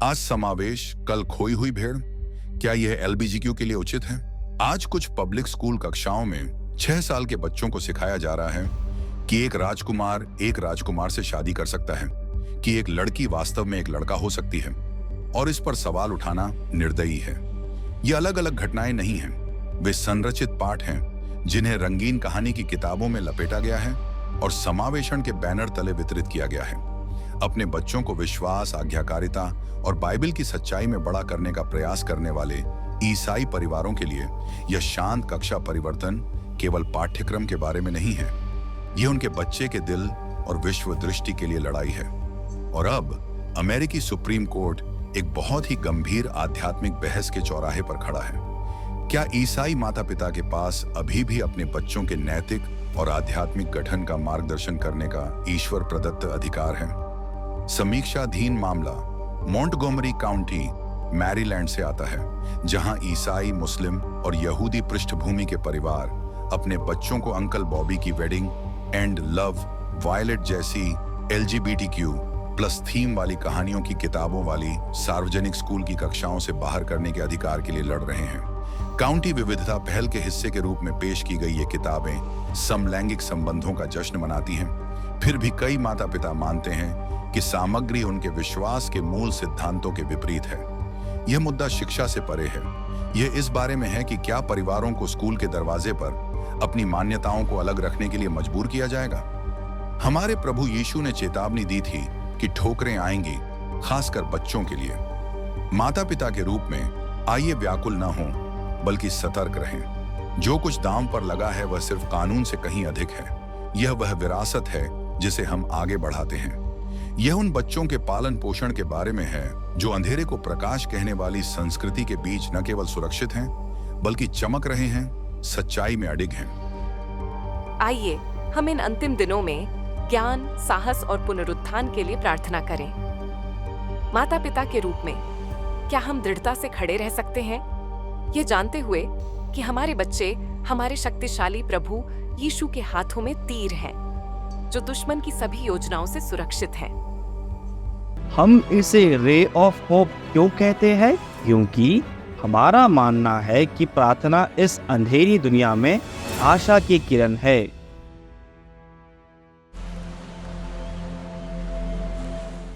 आज समावेश, कल खोई हुई भेड़। क्या यह एलबीजीक्यू के लिए उचित है? आज कुछ पब्लिक स्कूल कक्षाओं में 6 साल के बच्चों को सिखाया जा रहा है कि एक राजकुमार से शादी कर सकता है, कि एक लड़की वास्तव में एक लड़का हो सकती है, और इस पर सवाल उठाना निर्दयी है। ये अलग अलग घटनाएं नहीं हैं, वे संरचित पाठ हैं जिन्हें रंगीन कहानी की किताबों में लपेटा गया है और समावेशन के बैनर तले वितरित किया गया है। अपने बच्चों को विश्वास, आज्ञाकारिता और बाइबल की सच्चाई में बड़ा करने का प्रयास करने वाले ईसाई परिवारों के लिए यह शांत कक्षा परिवर्तन केवल पाठ्यक्रम के बारे में नहीं है, यह उनके बच्चे के दिल और विश्व दृष्टि के लिए लड़ाई है। और अब अमेरिकी सुप्रीम कोर्ट एक बहुत ही गंभीर आध्यात्मिक बहस के चौराहे पर खड़ा है। क्या ईसाई माता पिता के पास अभी भी अपने बच्चों के नैतिक और आध्यात्मिक गठन का मार्गदर्शन करने का ईश्वर प्रदत्त अधिकार है? समीक्षाधीन मामला मॉन्टगोमरी काउंटी, मैरीलैंड से आता है, जहां ईसाई, मुस्लिम और यहूदी पृष्ठभूमि के परिवार अपने बच्चों को अंकल बॉबी की वेडिंग, एंड लव, वायलेट जैसी LGBTQ+ थीम वाली कहानियों की किताबों वाली सार्वजनिक स्कूल की कक्षाओं से बाहर करने के अधिकार के लिए लड़ रहे हैं। काउंटी विविधता पहल के हिस्से के रूप में पेश की गई ये किताबें समलैंगिक संबंधों का जश्न मनाती हैं। फिर भी कई माता पिता मानते हैं कि सामग्री उनके विश्वास के मूल सिद्धांतों के विपरीत है। यह मुद्दा शिक्षा से परे है। यह इस बारे में है कि क्या परिवारों को स्कूल के दरवाजे पर अपनी मान्यताओं को अलग रखने के लिए मजबूर किया जाएगा? हमारे प्रभु यीशु ने चेतावनी दी थी कि ठोकरें आएंगी, खासकर बच्चों के लिए। माता पिता के रूप में आइए व्याकुल न हों, बल्कि सतर्क रहें। जो कुछ दांव पर लगा है वह सिर्फ कानून से कहीं अधिक है। यह वह विरासत है जिसे हम आगे बढ़ाते हैं। यह उन बच्चों के पालन पोषण के बारे में है जो अंधेरे को प्रकाश कहने वाली संस्कृति के बीच न केवल सुरक्षित हैं, बल्कि चमक रहे हैं, सच्चाई में अडिग हैं। आइए हम इन अंतिम दिनों में ज्ञान, साहस और पुनरुत्थान के लिए प्रार्थना करें। माता पिता के रूप में क्या हम दृढ़ता से खड़े रह सकते हैं, ये जानते हुए कि हमारे बच्चे हमारे शक्तिशाली प्रभु यीशु के हाथों में तीर हैं, जो दुश्मन की सभी योजनाओं से सुरक्षित हैं। हम इसे रे ऑफ होप क्यों कहते हैं? क्योंकि हमारा मानना है कि प्रार्थना इस अंधेरी दुनिया में आशा की किरण है।